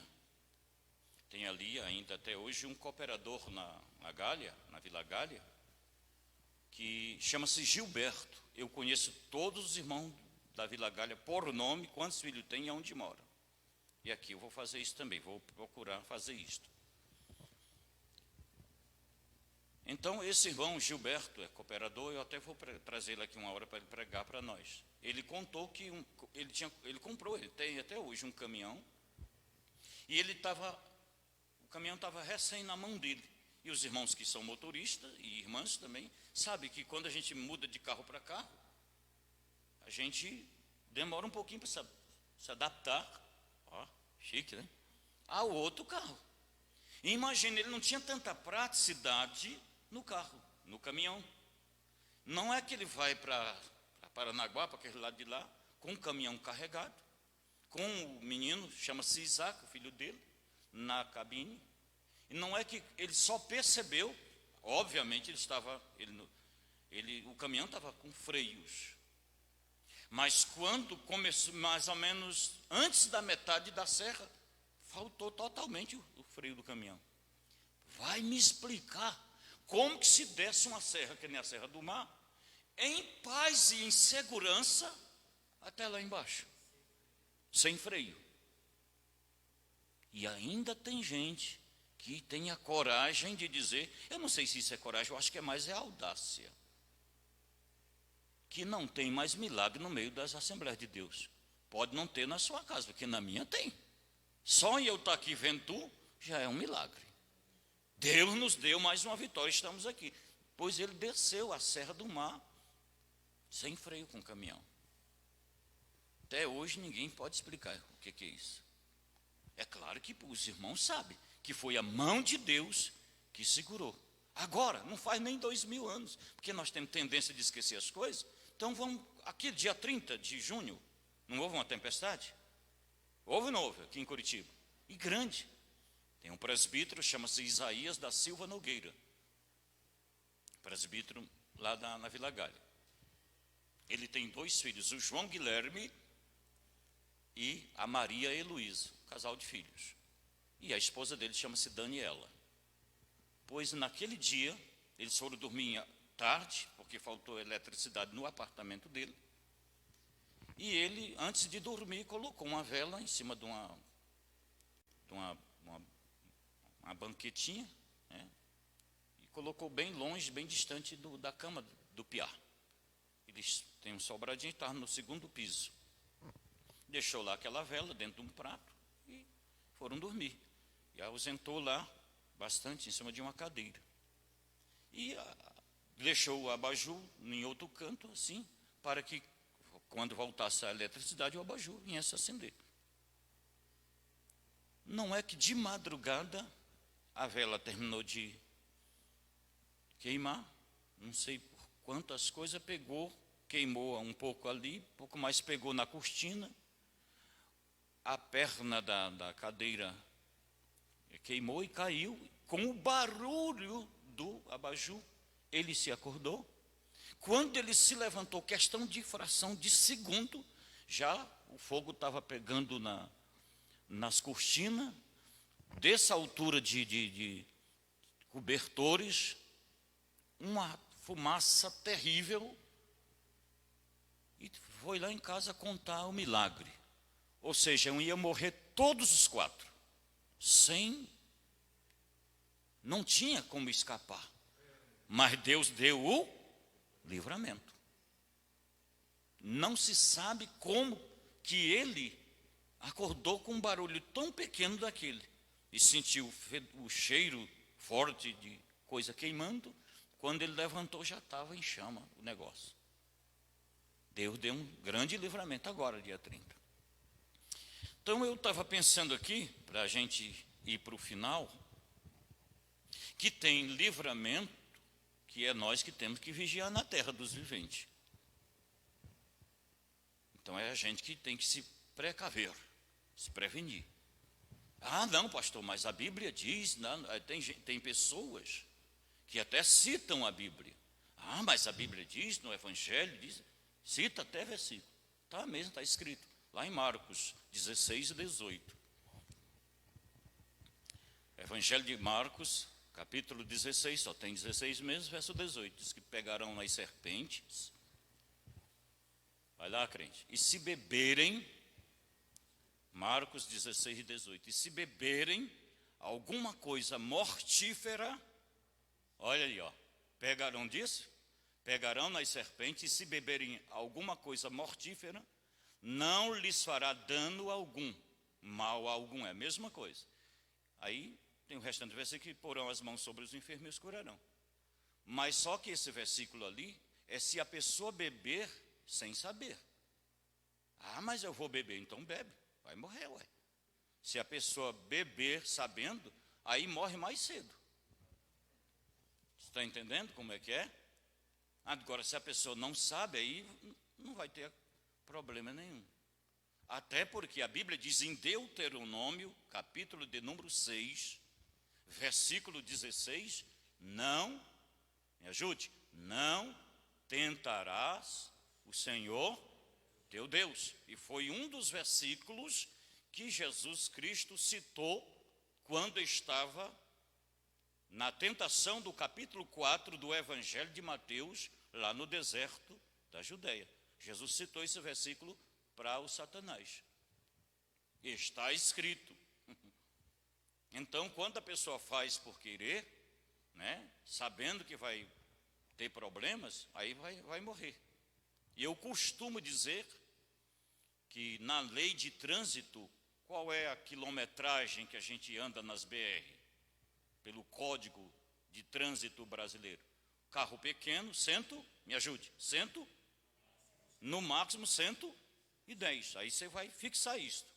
ali ainda até hoje um cooperador na Vila Galha, que chama-se Gilberto. Eu conheço todos os irmãos da Vila Galha por nome, quantos filhos tem e onde mora. E aqui eu vou fazer isso também, vou procurar fazer isto. Então, esse irmão Gilberto é cooperador, eu até vou trazer ele aqui uma hora para ele pregar para nós. Ele contou que ele comprou, ele tem até hoje um caminhão, e o caminhão estava recém na mão dele. E os irmãos que são motoristas e irmãs também, sabem que quando a gente muda de carro para carro, a gente demora um pouquinho para se adaptar, ó, chique, né? Ao outro carro. E imagina, ele não tinha tanta praticidade no carro, no caminhão. Não é que ele vai para Paranaguá, para aquele lado de lá, com um caminhão carregado, com o menino, chama-se Isaac, o filho dele, na cabine. E não é que ele só percebeu, obviamente o caminhão estava com freios. Mas quando começou, mais ou menos antes da metade da serra, faltou totalmente o freio do caminhão. Vai me explicar como que se desce uma serra, que nem a Serra do Mar, em paz e em segurança, até lá embaixo, sem freio. E ainda tem gente que tem a coragem de dizer, eu não sei se isso é coragem, eu acho que é mais audácia, que não tem mais milagre no meio das Assembleias de Deus. Pode não ter na sua casa, porque na minha tem. Só eu estar aqui vendo tu, já é um milagre. Deus nos deu mais uma vitória, estamos aqui. Pois ele desceu a Serra do Mar, sem freio com o caminhão. Até hoje ninguém pode explicar o que é isso. É claro que os irmãos sabem que foi a mão de Deus que segurou. Agora, não faz nem 2000 anos, porque nós temos tendência de esquecer as coisas. Então vamos, aqui dia 30 de junho, não houve uma tempestade? Houve ou não houve aqui em Curitiba? E grande. Tem um presbítero, chama-se Isaías da Silva Nogueira. Presbítero lá na Vila Galha. Ele tem 2 filhos, o João Guilherme e a Maria Heloísa, um casal de filhos. E a esposa dele chama-se Daniela. Pois naquele dia, eles foram dormir tarde, porque faltou eletricidade no apartamento dele. E ele, antes de dormir, colocou uma vela em cima de uma banquetinha, né? E colocou bem longe, bem distante da cama do piá. Eles têm um sobradinho, estava no 2º piso. Deixou lá aquela vela dentro de um prato e foram dormir. E ausentou lá bastante em cima de uma cadeira. E deixou o abajur em outro canto, assim, para que quando voltasse a eletricidade, o abajur vinha se acender. Não é que de madrugada a vela terminou de queimar, não sei por quantas coisas, queimou um pouco ali, um pouco mais pegou na cortina, a perna da cadeira queimou e caiu. Com o barulho do abajur, ele se acordou. Quando ele se levantou, questão de fração de segundo, já o fogo estava pegando nas cortinas, dessa altura de cobertores, uma fumaça terrível, e foi lá em casa contar o milagre. Ou seja, eu ia morrer todos os 4, não tinha como escapar, mas Deus deu o livramento. Não se sabe como que ele acordou com um barulho tão pequeno daquele e sentiu o cheiro forte de coisa queimando. Quando ele levantou, já estava em chama o negócio. Deus deu um grande livramento agora, dia 30. Então eu estava pensando aqui, para a gente ir para o final, que tem livramento, que é nós que temos que vigiar na terra dos viventes. Então é a gente que tem que se precaver, se prevenir. Ah, não, pastor, mas a Bíblia diz, não, tem pessoas que até citam a Bíblia. Ah, mas a Bíblia diz, no Evangelho, cita até versículo. Está mesmo, está escrito, lá em Marcos 16 e 18. Evangelho de Marcos, capítulo 16, só tem 16 meses, verso 18. Diz que pegarão as serpentes, vai lá, crente, e se beberem, Marcos 16 e 18, e se beberem alguma coisa mortífera, olha ali, ó, pegarão disso, pegarão nas serpentes, e se beberem alguma coisa mortífera, não lhes fará dano algum, mal algum, é a mesma coisa. Aí Tem o restante do versículo que porão as mãos sobre os enfermos e os curarão. Mas só que esse versículo ali é se a pessoa beber sem saber. Ah, mas eu vou beber, então bebe, vai morrer, ué. Se a pessoa beber sabendo, aí morre mais cedo. Você está entendendo como é que é? Agora, se a pessoa não sabe, aí não vai ter problema nenhum. Até porque a Bíblia diz em Deuteronômio, capítulo de número 6, versículo 16, não, me ajude, não tentarás o Senhor teu Deus. E foi um dos versículos que Jesus Cristo citou quando estava na tentação do capítulo 4 do Evangelho de Mateus, lá no deserto da Judeia. Jesus citou esse versículo para o Satanás. Está escrito. Então, quando a pessoa faz por querer, né, sabendo que vai ter problemas, aí vai morrer. E eu costumo dizer que na lei de trânsito, qual é a quilometragem que a gente anda nas BR? Pelo Código de Trânsito Brasileiro. Carro pequeno, me ajude, no máximo 110. Aí você vai fixar isto.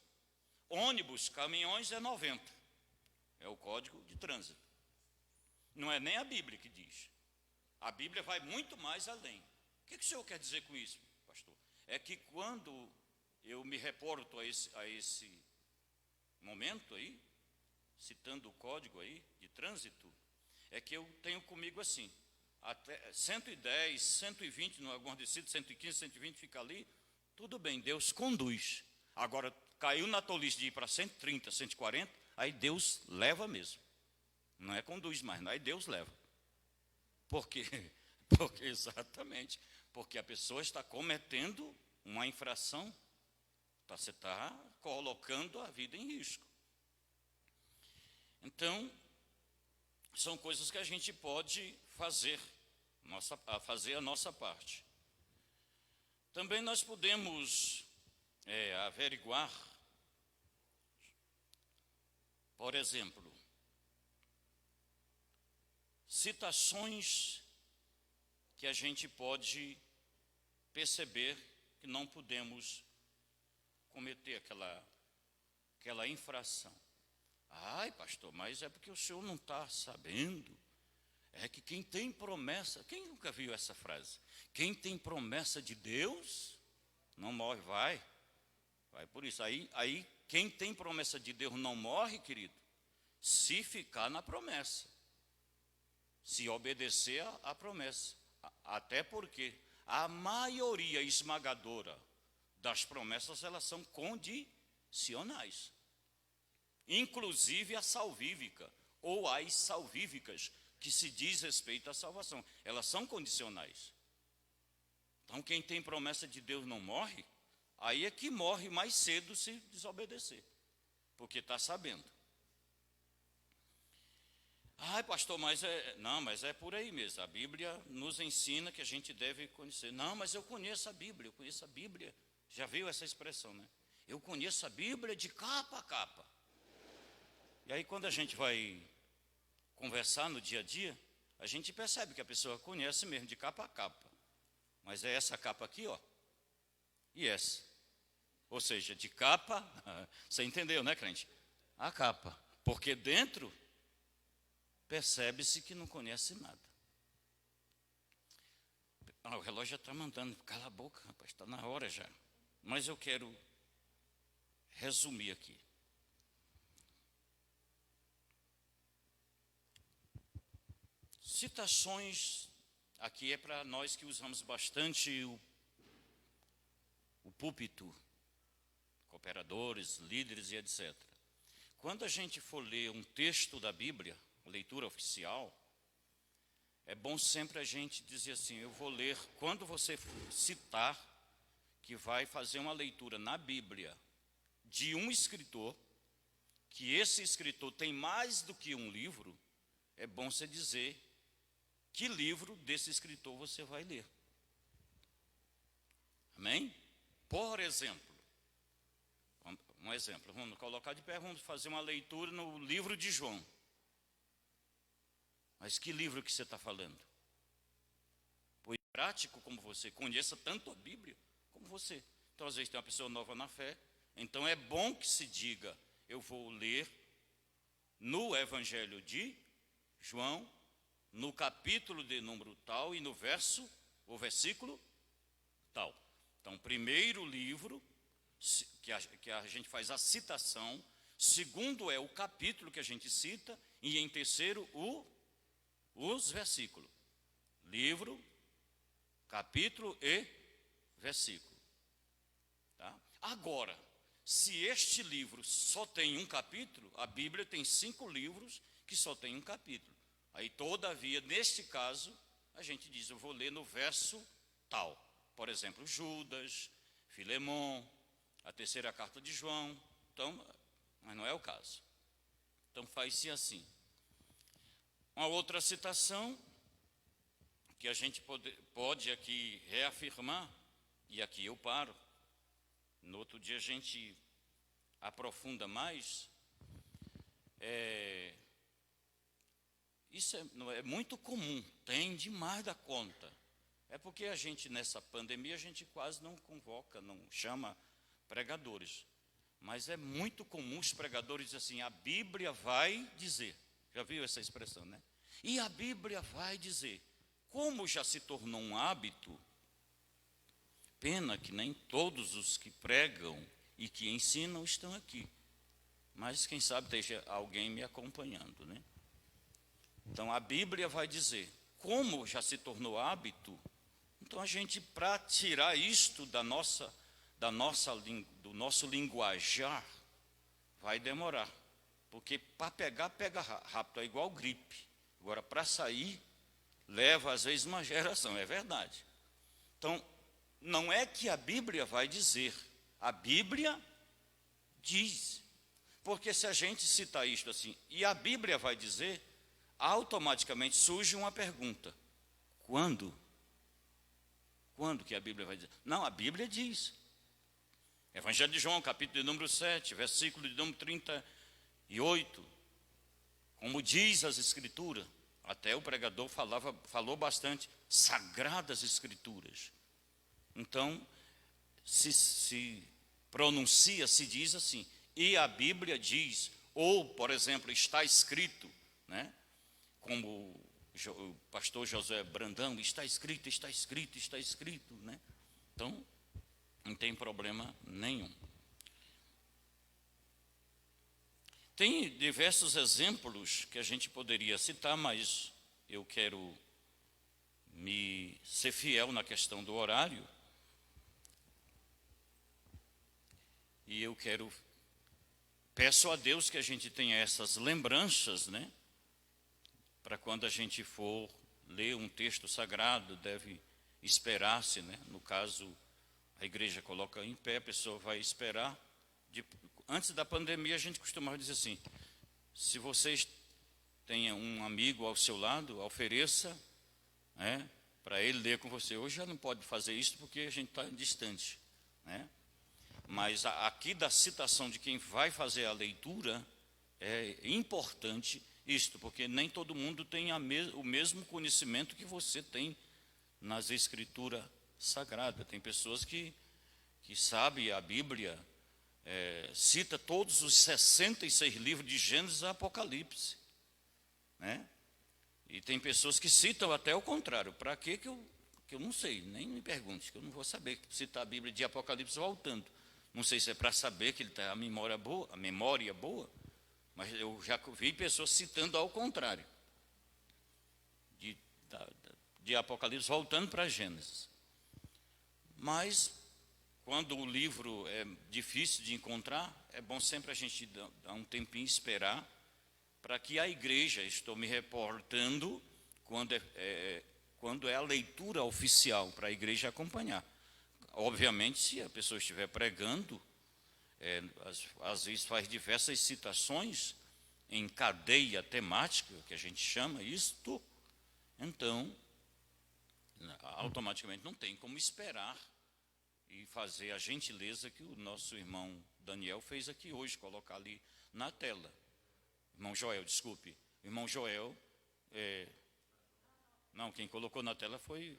Ônibus, caminhões é 90. É o Código de Trânsito. Não é nem a Bíblia que diz. A Bíblia vai muito mais além. O que o senhor quer dizer com isso, pastor? É que quando eu me reporto a esse momento aí, citando o código aí de trânsito, é que eu tenho comigo assim, até 110, 120, no amortecido, 115, 120 fica ali, tudo bem, Deus conduz. Agora, caiu na tolice de ir para 130, 140, aí Deus leva mesmo. Não é conduz mais, não, aí Deus leva. Por quê? Porque, exatamente, porque a pessoa está cometendo uma infração, você está colocando a vida em risco. Então, são coisas que a gente pode fazer a nossa parte. Também nós podemos averiguar, por exemplo, citações que a gente pode perceber que não podemos cometer aquela infração. Ai, pastor, mas é porque o senhor não está sabendo. É que quem tem promessa, quem nunca viu essa frase? Quem tem promessa de Deus, não morre, vai por isso. Aí quem tem promessa de Deus não morre, querido, se ficar na promessa, se obedecer à promessa. Até porque a maioria esmagadora das promessas, elas são condicionais. Inclusive a salvífica, ou as salvíficas, que se diz respeito à salvação. Elas são condicionais. Então, quem tem promessa de Deus não morre, aí é que morre mais cedo se desobedecer, porque está sabendo. Ai, pastor, mas é por aí mesmo. A Bíblia nos ensina que a gente deve conhecer. Não, mas eu conheço a Bíblia, Já viu essa expressão, né? Eu conheço a Bíblia de capa a capa. E aí, quando a gente vai conversar no dia a dia, a gente percebe que a pessoa conhece mesmo de capa a capa. Mas é essa capa aqui, ó. E essa. Ou seja, de capa, você entendeu, né, crente? A capa. Porque dentro, percebe-se que não conhece nada. O relógio já está mandando, cala a boca, rapaz, está na hora já. Mas eu quero resumir aqui. Citações, aqui é para nós que usamos bastante o púlpito, cooperadores, líderes e etc. Quando a gente for ler um texto da Bíblia, leitura oficial, é bom sempre a gente dizer assim, eu vou ler, quando você citar que vai fazer uma leitura na Bíblia de um escritor, que esse escritor tem mais do que um livro, é bom você dizer que livro desse escritor você vai ler. Amém? Por exemplo, um exemplo, vamos colocar de pé, vamos fazer uma leitura no livro de João. Mas que livro que você está falando? Pois prático como você, conheça tanto a Bíblia como você. Então, às vezes, tem uma pessoa nova na fé. Então, é bom que se diga, eu vou ler no Evangelho de João, no capítulo de número tal e no verso, o versículo tal. Então, primeiro livro, que a gente faz a citação, segundo é o capítulo que a gente cita, e em terceiro, os versículos. Livro, capítulo e versículo. Tá? Agora, se este livro só tem um capítulo, a Bíblia tem 5 livros que só tem um capítulo. Aí, todavia, neste caso, a gente diz, eu vou ler no verso tal. Por exemplo, Judas, Filemon, a terceira carta de João. Então, mas não é o caso. Então, faz-se assim. Uma outra citação que a gente pode aqui reafirmar, e aqui eu paro, no outro dia a gente aprofunda mais, isso é muito comum, tem demais da conta. É porque a gente, nessa pandemia, a gente quase não convoca, não chama pregadores. Mas é muito comum os pregadores dizerem assim, a Bíblia vai dizer. Já viu essa expressão, né? E a Bíblia vai dizer. Como já se tornou um hábito, pena que nem todos os que pregam e que ensinam estão aqui. Mas quem sabe esteja alguém me acompanhando, né? Então a Bíblia vai dizer, como já se tornou hábito, então a gente, para tirar isto do nosso linguajar, vai demorar. Porque para pegar, pega rápido, é igual gripe. Agora, para sair, leva às vezes uma geração, é verdade. Então, não é que a Bíblia vai dizer, a Bíblia diz. Porque se a gente citar isto assim, e a Bíblia vai dizer, automaticamente surge uma pergunta. Quando? Quando que a Bíblia vai dizer? Não, a Bíblia diz. Evangelho de João, capítulo de número 7, versículo de número 38. Como diz as Escrituras, até o pregador falou bastante, sagradas Escrituras. Então, se pronuncia, se diz assim, e a Bíblia diz, ou, por exemplo, está escrito, né? Como o pastor José Brandão, está escrito, está escrito, está escrito, né? Então, não tem problema nenhum. Tem diversos exemplos que a gente poderia citar, mas eu quero me ser fiel na questão do horário. E eu peço a Deus que a gente tenha essas lembranças, né? Para quando a gente for ler um texto sagrado, deve esperar-se, né? No caso, a igreja coloca em pé, a pessoa vai esperar. Antes da pandemia, a gente costumava dizer assim, se vocês têm um amigo ao seu lado, ofereça, né, para ele ler com você. Hoje já não pode fazer isso porque a gente está distante, né? Mas aqui da citação de quem vai fazer a leitura, é importante isto, porque nem todo mundo tem o mesmo conhecimento que você tem nas Escrituras Sagradas. Tem pessoas que sabem a Bíblia, cita todos os 66 livros de Gênesis a Apocalipse, né? E tem pessoas que citam até o contrário. Para quê que eu não sei, nem me pergunte, que eu não vou saber citar a Bíblia de Apocalipse voltando. Não sei se é para saber que ele está a memória boa, mas eu já vi pessoas citando ao contrário, de Apocalipse voltando para Gênesis. Mas, quando o livro é difícil de encontrar, é bom sempre a gente dar um tempinho e esperar, para que a igreja, estou me reportando, quando é a leitura oficial, para a igreja acompanhar. Obviamente, se a pessoa estiver pregando, às vezes faz diversas citações em cadeia temática, que a gente chama isto, então, automaticamente não tem como esperar e fazer a gentileza que o nosso irmão Daniel fez aqui hoje, colocar ali na tela. Irmão Joel, desculpe. Irmão Joel, Não, quem colocou na tela foi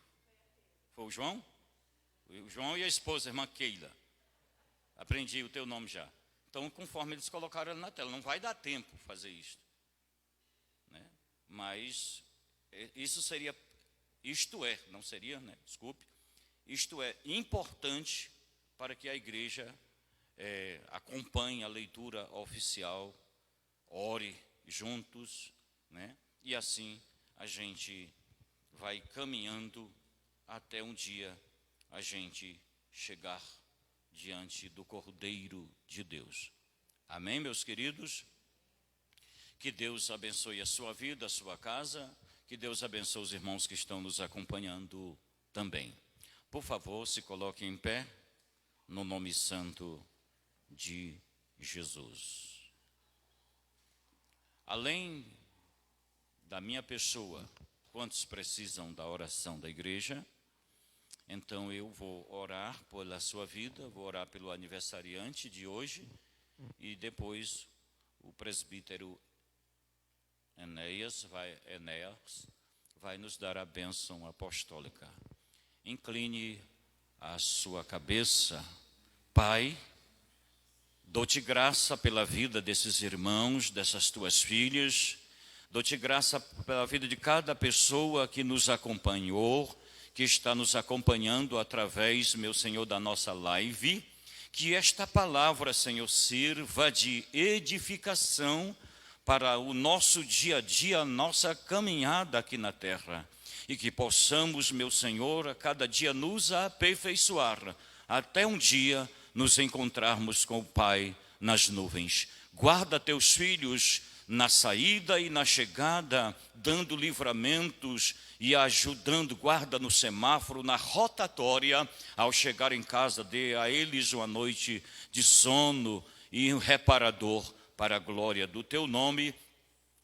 o João. O João e a esposa, a irmã Keila. Aprendi o teu nome já. Então, conforme eles colocaram ela na tela, não vai dar tempo fazer isso. Né? Mas não seria, né? Desculpe. Isto é importante para que a igreja acompanhe a leitura oficial, ore juntos, né? E assim a gente vai caminhando até um dia a gente chegar diante do Cordeiro de Deus. Amém, meus queridos? Que Deus abençoe a sua vida, a sua casa, que Deus abençoe os irmãos que estão nos acompanhando também. Por favor, se coloquem em pé, no nome santo de Jesus. Além da minha pessoa, quantos precisam da oração da igreja? Então eu vou orar pela sua vida, vou orar pelo aniversariante de hoje e depois o presbítero Enéas vai nos dar a bênção apostólica. Incline a sua cabeça. Pai, dou-te graça pela vida desses irmãos, dessas tuas filhas, dou-te graça pela vida de cada pessoa que nos acompanhou, que está nos acompanhando através, meu Senhor, da nossa live, que esta palavra, Senhor, sirva de edificação para o nosso dia a dia, a nossa caminhada aqui na terra, e que possamos, meu Senhor, a cada dia nos aperfeiçoar, até um dia nos encontrarmos com o Pai nas nuvens. Guarda teus filhos na saída e na chegada, dando livramentos e ajudando, guarda no semáforo, na rotatória, ao chegar em casa, dê a eles uma noite de sono e um reparador para a glória do teu nome.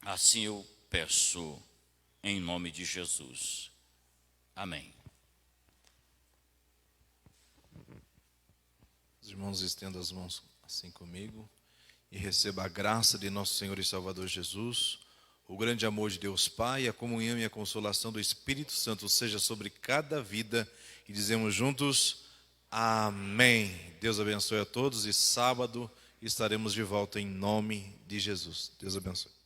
Assim eu peço, em nome de Jesus. Amém. Os irmãos estendam as mãos assim comigo e receba a graça de nosso Senhor e Salvador Jesus, o grande amor de Deus Pai, a comunhão e a consolação do Espírito Santo seja sobre cada vida, e dizemos juntos, amém. Deus abençoe a todos e sábado estaremos de volta em nome de Jesus. Deus abençoe.